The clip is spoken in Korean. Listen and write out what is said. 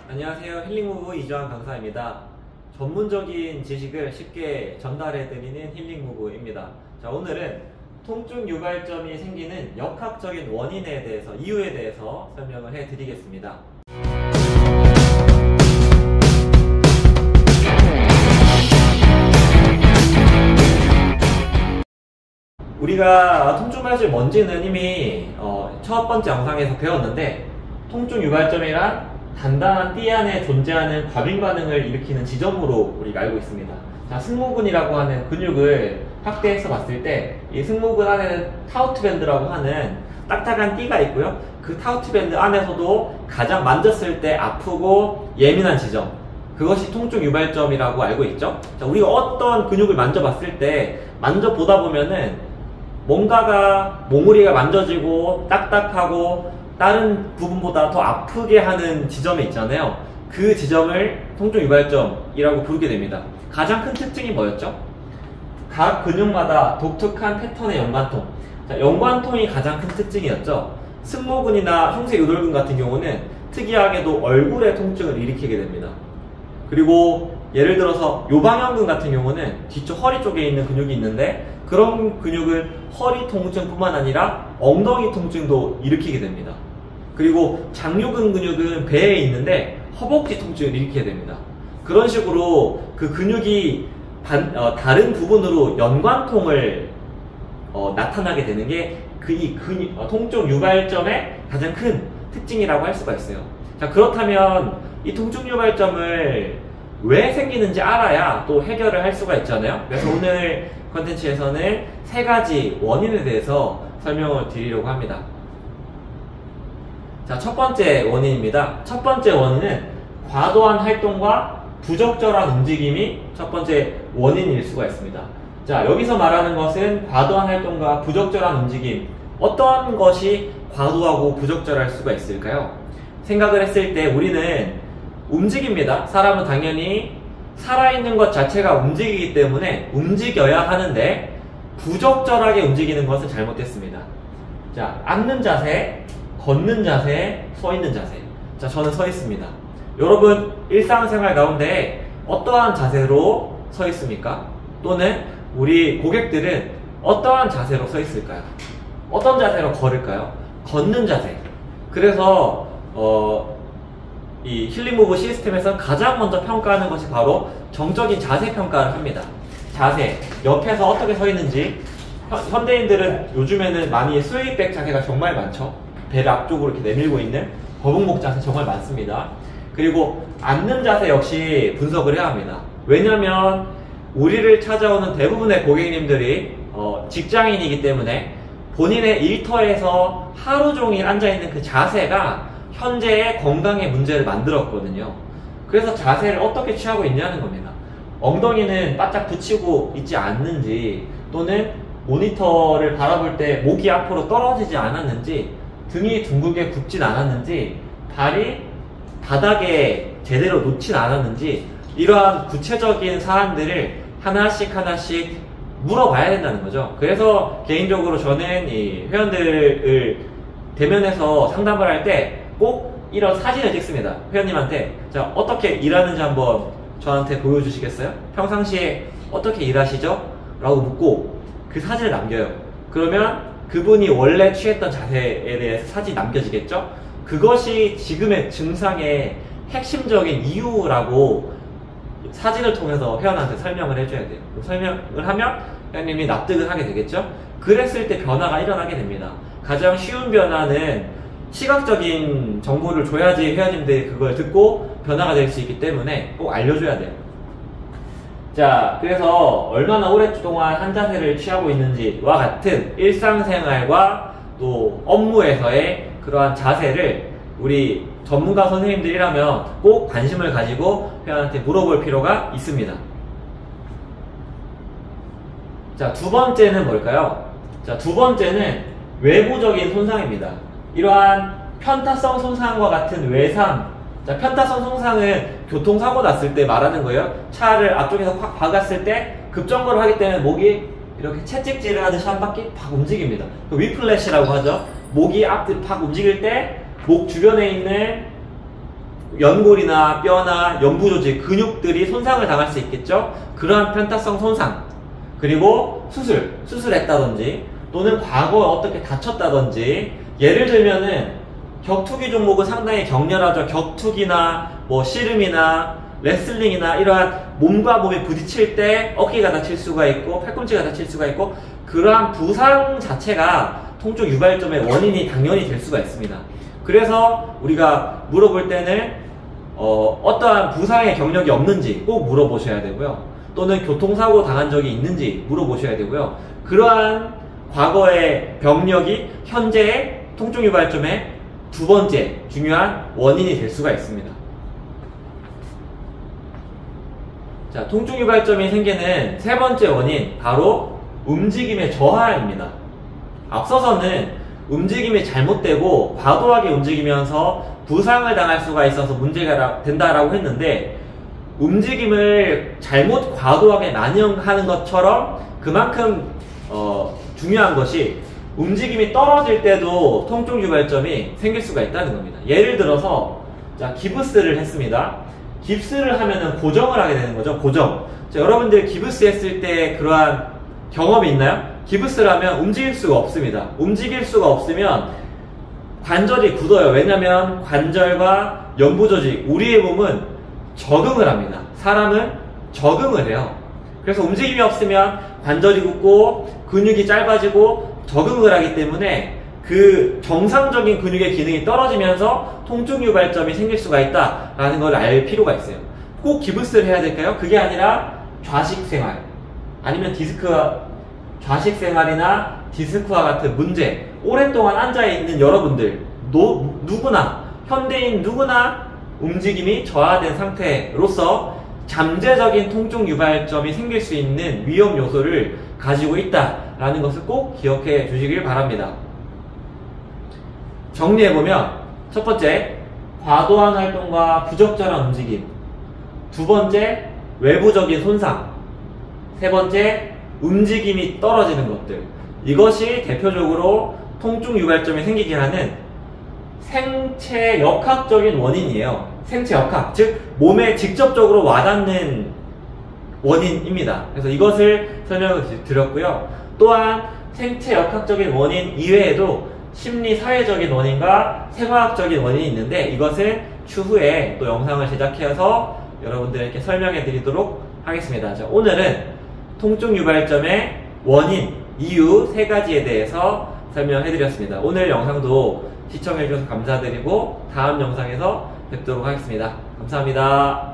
안녕하세요. 힐링무브 이주환 강사입니다. 전문적인 지식을 쉽게 전달해드리는 힐링무브입니다. 자, 오늘은 통증 유발점이 생기는 역학적인 원인에 대해서, 이유에 대해서 설명을 해드리겠습니다. 우리가 통증 유발점이 뭔지는 이미 첫 번째 영상에서 배웠는데, 통증 유발점이란 단단한 띠 안에 존재하는 과민 반응을 일으키는 지점으로 우리가 알고 있습니다. 자, 승모근이라고 하는 근육을 확대해서 봤을 때 이 승모근 안에는 타우트 밴드라고 하는 딱딱한 띠가 있고요. 그 타우트 밴드 안에서도 가장 만졌을 때 아프고 예민한 지점, 그것이 통증 유발점이라고 알고 있죠. 자, 우리가 어떤 근육을 만져봤을 때 만져보다 보면은 뭔가가 몽우리가 만져지고 딱딱하고 다른 부분보다 더 아프게 하는 지점이 있잖아요. 그 지점을 통증 유발점이라고 부르게 됩니다. 가장 큰 특징이 뭐였죠? 각 근육마다 독특한 패턴의 연관통. 자, 연관통이 가장 큰 특징이었죠. 승모근이나 흉쇄유돌근 같은 경우는 특이하게도 얼굴에 통증을 일으키게 됩니다. 그리고 예를 들어서 요방형근 같은 경우는 뒤쪽 허리 쪽에 있는 근육이 있는데, 그런 근육은 허리 통증뿐만 아니라 엉덩이 통증도 일으키게 됩니다. 그리고 장요근 근육은 배에 있는데 허벅지 통증을 일으키게 됩니다. 그런 식으로 그 근육이 다른 부분으로 연관통을 나타나게 되는 게 통증 유발점의 가장 큰 특징이라고 할 수가 있어요. 자, 그렇다면 이 통증 유발점을 왜 생기는지 알아야 또 해결을 할 수가 있잖아요. 그래서 오늘 컨텐츠에서는 세 가지 원인에 대해서 설명을 드리려고 합니다. 자, 첫 번째 원인입니다. 첫 번째 원인은 과도한 활동과 부적절한 움직임이 첫 번째 원인일 수가 있습니다. 자, 여기서 말하는 것은 과도한 활동과 부적절한 움직임, 어떤 것이 과도하고 부적절할 수가 있을까요? 생각을 했을 때 우리는 움직입니다. 사람은 당연히 살아있는 것 자체가 움직이기 때문에 움직여야 하는데, 부적절하게 움직이는 것은 잘못됐습니다. 자, 앉는 자세, 걷는 자세, 서 있는 자세. 자, 저는 서 있습니다. 여러분, 일상생활 가운데 어떠한 자세로 서 있습니까? 또는 우리 고객들은 어떠한 자세로 서 있을까요? 어떤 자세로 걸을까요? 걷는 자세. 그래서 이 힐링무브 시스템에서 가장 먼저 평가하는 것이 바로 정적인 자세 평가를 합니다. 자세, 옆에서 어떻게 서 있는지. 현대인들은 요즘에는 많이 스웨이백 자세가 정말 많죠. 배를 앞쪽으로 이렇게 내밀고 있는 거북목 자세 정말 많습니다. 그리고 앉는 자세 역시 분석을 해야 합니다. 왜냐면 우리를 찾아오는 대부분의 고객님들이 직장인이기 때문에 본인의 일터에서 하루 종일 앉아있는 그 자세가 현재의 건강에 문제를 만들었거든요. 그래서 자세를 어떻게 취하고 있냐는 겁니다. 엉덩이는 바짝 붙이고 있지 않는지, 또는 모니터를 바라볼 때 목이 앞으로 떨어지지 않았는지, 등이 둥글게 굽진 않았는지, 발이 바닥에 제대로 놓진 않았는지, 이러한 구체적인 사안들을 하나씩 물어봐야 된다는 거죠. 그래서 개인적으로 저는 이 회원들을 대면해서 상담을 할 때 꼭 이런 사진을 찍습니다. 회원님한테. 자, 어떻게 일하는지 한번 저한테 보여주시겠어요? 평상시에 어떻게 일하시죠? 라고 묻고 그 사진을 남겨요. 그러면 그분이 원래 취했던 자세에 대해서 사진이 남겨지겠죠? 그것이 지금의 증상의 핵심적인 이유라고 사진을 통해서 회원한테 설명을 해줘야 돼요. 설명을 하면 회원님이 납득을 하게 되겠죠? 그랬을 때 변화가 일어나게 됩니다. 가장 쉬운 변화는 시각적인 정보를 줘야지 회원님들이 그걸 듣고 변화가 될 수 있기 때문에 꼭 알려줘야 돼요. 자, 그래서 얼마나 오랫동안 한 자세를 취하고 있는지와 같은 일상생활과 또 업무에서의 그러한 자세를 우리 전문가 선생님들이라면 꼭 관심을 가지고 회원한테 물어볼 필요가 있습니다. 자, 두 번째는 뭘까요? 자, 두 번째는 외부적인 손상입니다. 이러한 편타성 손상과 같은 외상. 자, 편타성 손상은 교통사고 났을 때 말하는 거예요. 차를 앞쪽에서 확 박았을 때 급정거를 하기 때문에 목이 이렇게 채찍질을 하듯이 한 바퀴 팍 움직입니다. 그 위플래시라고 하죠. 목이 앞뒤로 팍 움직일 때 목 주변에 있는 연골이나 뼈나 연부조직, 근육들이 손상을 당할 수 있겠죠. 그러한 편타성 손상, 그리고 수술했다든지 또는 과거에 어떻게 다쳤다든지, 예를 들면은 격투기 종목은 상당히 격렬하죠. 격투기나 뭐 씨름이나 레슬링이나 이러한 몸과 몸이 부딪힐 때 어깨가 다칠 수가 있고 팔꿈치가 다칠 수가 있고, 그러한 부상 자체가 통증 유발점의 원인이 당연히 될 수가 있습니다. 그래서 우리가 물어볼 때는 어떠한 부상의 경력이 없는지 꼭 물어보셔야 되고요. 또는 교통사고 당한 적이 있는지 물어보셔야 되고요. 그러한 과거의 병력이 현재의 통증 유발점의 두 번째 중요한 원인이 될 수가 있습니다. 자, 통증 유발점이 생기는 세 번째 원인, 바로 움직임의 저하입니다. 앞서서는 움직임이 잘못되고 과도하게 움직이면서 부상을 당할 수가 있어서 문제가 된다라고 했는데, 움직임을 잘못 과도하게 난용하는 것처럼 그만큼 중요한 것이 움직임이 떨어질 때도 통증 유발점이 생길 수가 있다는 겁니다. 예를 들어서 자, 기부스를 했습니다. 깁스를 하면은 고정을 하게 되는 거죠. 고정. 자, 여러분들 기부스 했을 때 그러한 경험이 있나요? 기부스를 하면 움직일 수가 없습니다. 움직일 수가 없으면 관절이 굳어요. 왜냐면 관절과 연부조직, 우리의 몸은 적응을 합니다. 사람은 적응을 해요. 그래서 움직임이 없으면 관절이 굳고 근육이 짧아지고 적응을 하기 때문에 그 정상적인 근육의 기능이 떨어지면서 통증 유발점이 생길 수가 있다라는 걸 알 필요가 있어요. 꼭 기부스를 해야 될까요? 그게 아니라 좌식 생활, 아니면 좌식 생활이나 디스크와 같은 문제, 오랫동안 앉아있는 여러분들, 누구나, 현대인 누구나 움직임이 저하된 상태로서 잠재적인 통증 유발점이 생길 수 있는 위험 요소를 가지고 있다라는 것을 꼭 기억해 주시길 바랍니다. 정리해보면, 첫 번째, 과도한 활동과 부적절한 움직임. 두 번째, 외부적인 손상. 세 번째, 움직임이 떨어지는 것들. 이것이 대표적으로 통증 유발점이 생기게 하는 생체 역학적인 원인이에요. 생체 역학, 즉 몸에 직접적으로 와닿는 원인입니다. 그래서 이것을 설명을 드렸고요. 또한 생체 역학적인 원인 이외에도 심리 사회적인 원인과 생화학적인 원인이 있는데, 이것은 추후에 또 영상을 제작해서 여러분들에게 설명해 드리도록 하겠습니다. 자, 오늘은 통증 유발점의 원인, 이유 세 가지에 대해서 설명해 드렸습니다. 오늘 영상도 시청해 주셔서 감사드리고 다음 영상에서 뵙도록 하겠습니다. 감사합니다.